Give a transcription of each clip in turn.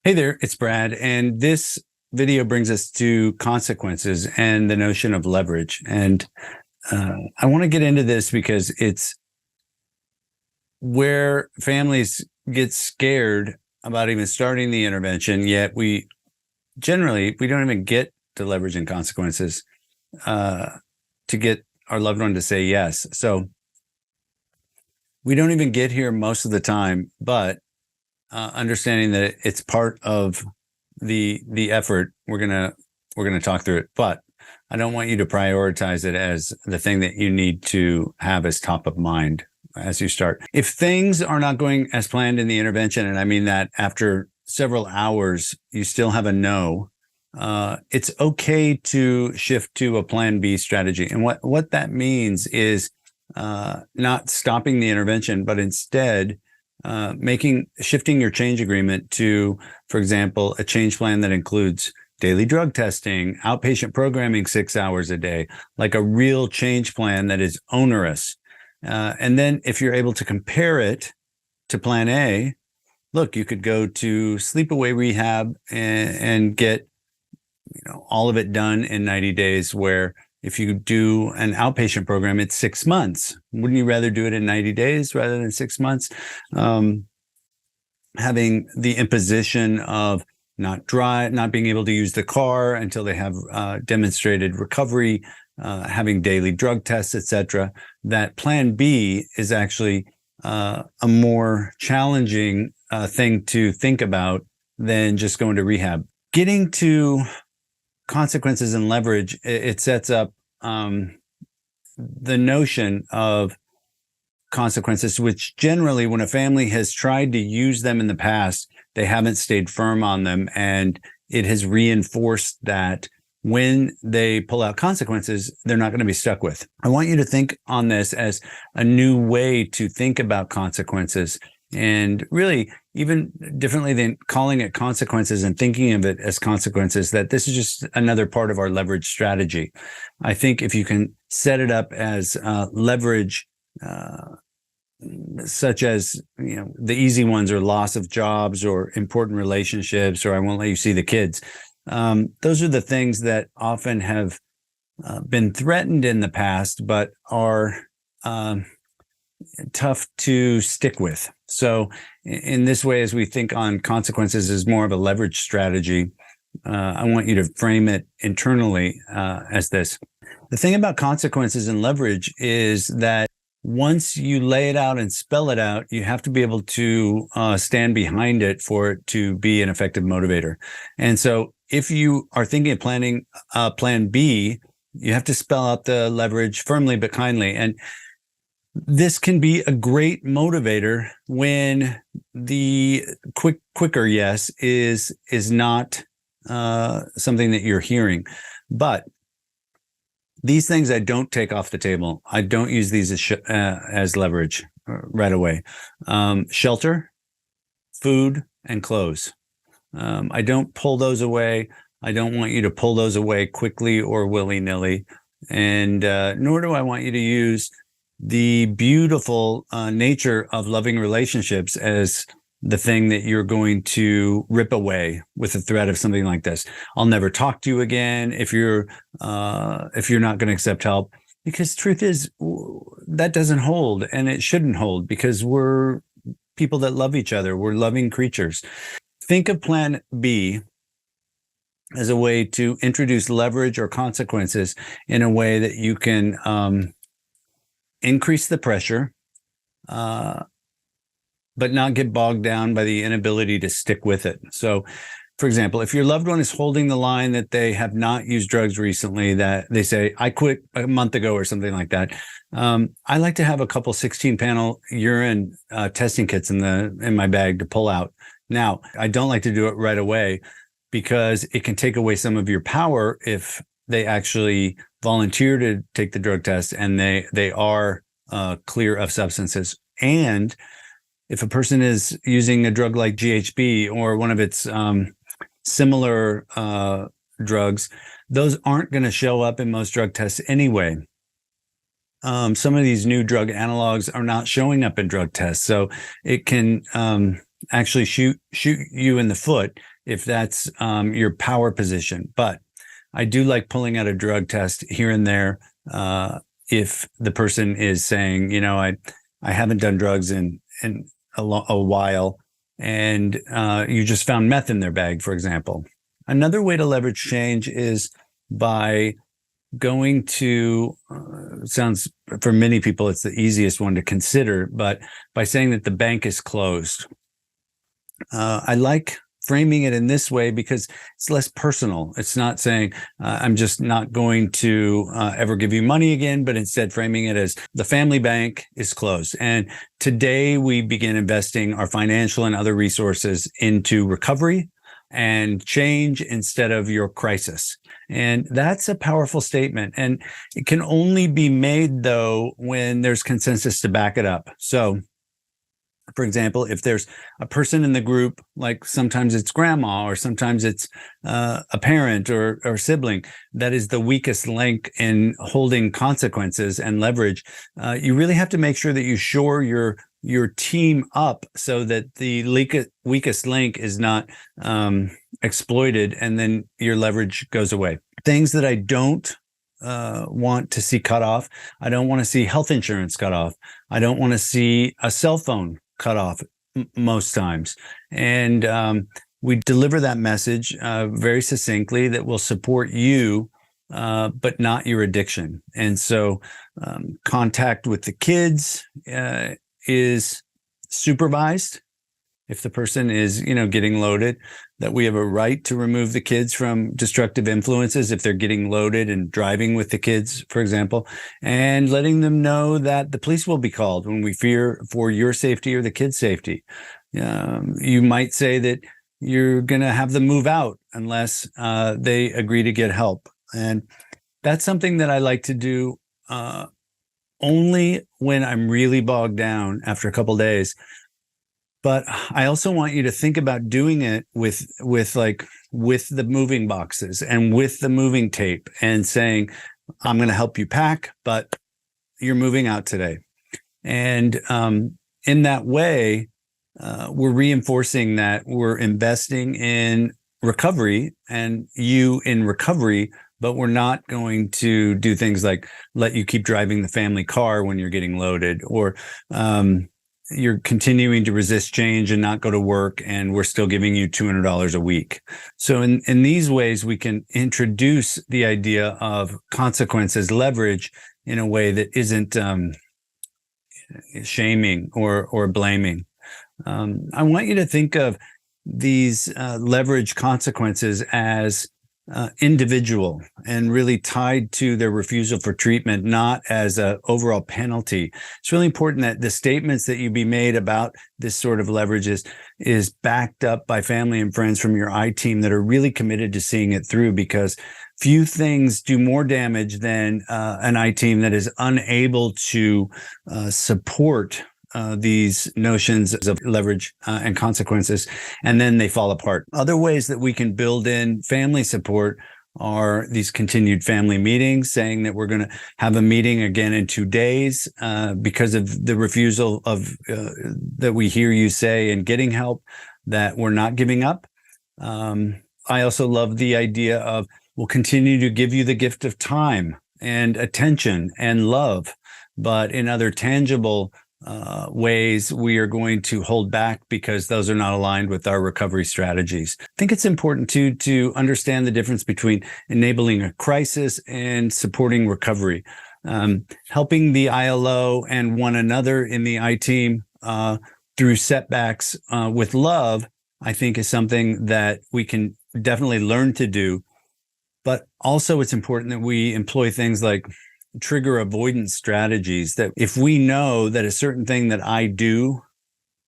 Hey there, it's Brad, and this video brings us to consequences and the notion of leverage. And I want to get into this because it's where families get scared about even starting the intervention, yet we don't even get to leverage and consequences to get our loved one to say yes. So we don't even get here most of the time, but understanding that it's part of the effort, we're gonna talk through it. But I don't want you to prioritize it as the thing that you need to have as top of mind as you start. If things are not going as planned in the intervention, and I mean that after several hours you still have a no, it's okay to shift to a plan B strategy. And what that means is not stopping the intervention, but instead shifting your change agreement to, for example, a change plan that includes daily drug testing, outpatient programming 6 hours a day, like a real change plan that is onerous. And then if you're able to compare it to plan A, look, you could go to sleepaway rehab and get, all of it done in 90 days, where if you do an outpatient program, it's 6 months. Wouldn't you rather do it in 90 days rather than 6 months? Having the imposition of not being able to use the car until they have demonstrated recovery, having daily drug tests, etc. That plan B is actually a more challenging thing to think about than just going to rehab. Getting to consequences and leverage, it sets up the notion of consequences, which generally, when a family has tried to use them in the past, they haven't stayed firm on them. And it has reinforced that when they pull out consequences, they're not going to be stuck with. I want you to think on this as a new way to think about consequences, and really even differently than calling it consequences and thinking of it as consequences, that this is just another part of our leverage strategy. I think if you can set it up as leverage, such as, the easy ones are loss of jobs or important relationships, or I won't let you see the kids. Those are the things that often have been threatened in the past, but are tough to stick with. So in this way, as we think on consequences as more of a leverage strategy, I want you to frame it internally as this. The thing about consequences and leverage is that once you lay it out and spell it out, you have to be able to stand behind it for it to be an effective motivator. And so if you are thinking of planning plan B, you have to spell out the leverage firmly but kindly. And this can be a great motivator when the quicker yes is not something that you're hearing. But these things I don't take off the table. I don't use these as leverage right away. Shelter, food, and clothes. I don't pull those away. I don't want you to pull those away quickly or willy-nilly. And nor do I want you to use the beautiful nature of loving relationships as the thing that you're going to rip away with the threat of something like this. I'll never talk to you again if you're not going to accept help. Because truth is, that doesn't hold, and it shouldn't hold, because we're people that love each other. We're loving creatures. Think of plan B as a way to introduce leverage or consequences in a way that you can increase the pressure, but not get bogged down by the inability to stick with it. So, for example, if your loved one is holding the line that they have not used drugs recently, that they say, I quit a month ago or something like that, I like to have a couple 16-panel urine testing kits in my bag to pull out. Now, I don't like to do it right away because it can take away some of your power if they actually volunteer to take the drug test and they are clear of substances. And if a person is using a drug like GHB or one of its similar drugs, those aren't going to show up in most drug tests anyway. Some of these new drug analogs are not showing up in drug tests, so it can actually shoot you in the foot if that's your power position. But I do like pulling out a drug test here and there if the person is saying, I haven't done drugs in a while, and you just found meth in their bag, for example. Another way to leverage change is by going to, sounds for many people, it's the easiest one to consider, but by saying that the bank is closed. I like framing it in this way because it's less personal. It's not saying I'm just not going to ever give you money again, but instead framing it as the family bank is closed. And today we begin investing our financial and other resources into recovery and change instead of your crisis. And that's a powerful statement. And it can only be made, though, when there's consensus to back it up. So, for example, if there's a person in the group, like sometimes it's grandma or sometimes it's a parent or sibling, that is the weakest link in holding consequences and leverage, you really have to make sure that you shore your team up so that the weakest link is not exploited, and then your leverage goes away. Things that I don't want to see cut off. I don't want to see health insurance cut off. I don't want to see a cell phone cut off most times. And we deliver that message very succinctly that will support you, but not your addiction. And so contact with the kids is supervised. If the person is, getting loaded, that we have a right to remove the kids from destructive influences if they're getting loaded and driving with the kids, for example, and letting them know that the police will be called when we fear for your safety or the kids' safety. You might say that you're going to have them move out unless they agree to get help. And that's something that I like to do only when I'm really bogged down after a couple of days. But I also want you to think about doing it with the moving boxes and with the moving tape and saying, I'm going to help you pack, but you're moving out today. And in that way, we're reinforcing that we're investing in recovery and you in recovery, but we're not going to do things like let you keep driving the family car when you're getting loaded, or you're continuing to resist change and not go to work, and we're still giving you $200 a week. So in these ways, we can introduce the idea of consequences leverage in a way that isn't shaming or blaming. I want you to think of these leverage consequences as individual and really tied to their refusal for treatment, not as an overall penalty. It's really important that the statements that you be made about this sort of leverage is backed up by family and friends from your I team that are really committed to seeing it through, because few things do more damage than an I team that is unable to support these notions of leverage and consequences, and then they fall apart. Other ways that we can build in family support are these continued family meetings, saying that we're going to have a meeting again in 2 days because of the refusal of that we hear you say and getting help, that we're not giving up. I also love the idea of we'll continue to give you the gift of time and attention and love, but in other tangible ways, we are going to hold back because those are not aligned with our recovery strategies. I think it's important to understand the difference between enabling a crisis and supporting recovery. Helping the ILO and one another in the I team through setbacks with love, I think, is something that we can definitely learn to do. But also it's important that we employ things like trigger avoidance strategies, that if we know that a certain thing that I do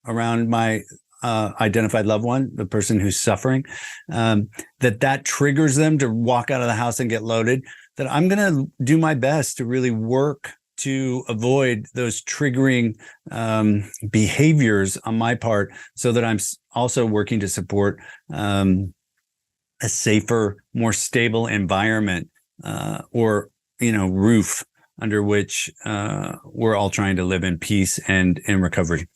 around my identified loved one, the person who's suffering, that triggers them to walk out of the house and get loaded, that I'm going to do my best to really work to avoid those triggering behaviors on my part, so that I'm also working to support a safer, more stable environment or roof under which we're all trying to live in peace and in recovery.